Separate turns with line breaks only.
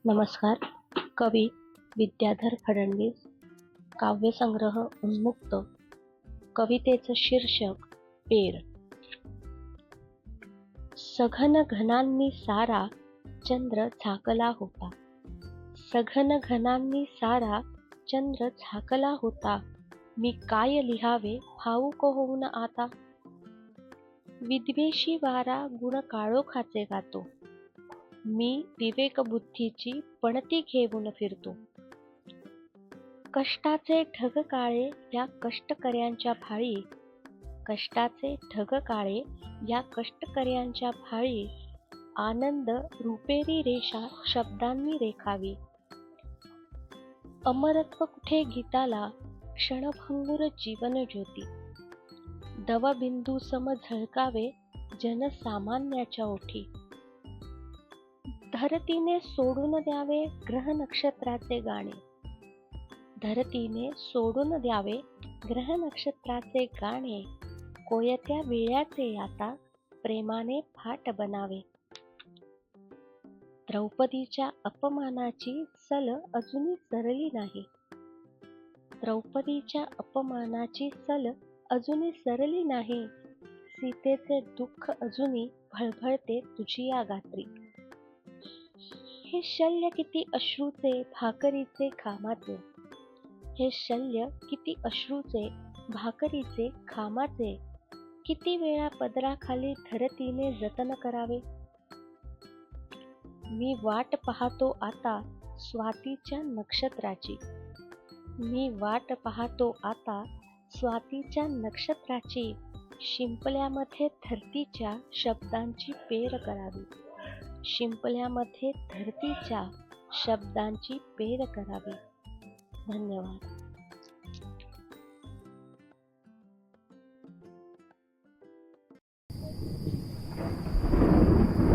नमस्कार. कवी विद्याधर फडणवीस. काव्यसंग्रह उन्मुक्त. कवितेचं शीर्षक पेर. सघन घनांनी सारा चंद्र झाकला होता. सघन घनांनी सारा चंद्र झाकला होता. मी काय लिहावे ठाऊक होऊन आता. विद्वेषी वारा गुण काळोखाचे गातो. मी विवेकबुद्धीची पणती घेऊन फिरतो. कष्टाचे ढग काळे या कष्टकऱ्यांच्या भाळी. कष्टाचे ढग काळे या कष्टकऱ्यांच्या भाळी. आनंद रुपेरी रेषा शब्दांनी रेखावी. अमरत्व कुठे गीताला क्षणभंगुर जीवन ज्योती. दवबिंदू सम झळकावे जनसामान्याच्या ओठी. धरतीने सोडून द्यावे ग्रह नक्षत्राचे गाणे. धरतीने सोडून द्यावे ग्रह नक्षत्राचे गाणे. कोयत्या विळ्याचे आता प्रेमाने फाट बनावे. द्रौपदीच्या अपमानाची सल अजूनही सरली नाही. द्रौपदीच्या अपमानाची सल अजूनही सरली नाही. सीतेचे दुःख अजूनही भळभळते तुझी या गात्री. हे शल्य किती अश्रूचे भाकरीचे घामाचे. हे शल्य किती अश्रूचे भाकरीचे घामाचे. किती वेळा पदराखाली धरतीने जतन करावे. मी वाट पाहतो आता स्वातीच्या नक्षत्राची. मी वाट पाहतो आता स्वातीच्या नक्षत्राची. शिंपल्यामध्ये धरतीच्या शब्दांची पेर करावी. शिंपल्यामध्ये धरतीच्या शब्दांची पेर करावी. धन्यवाद.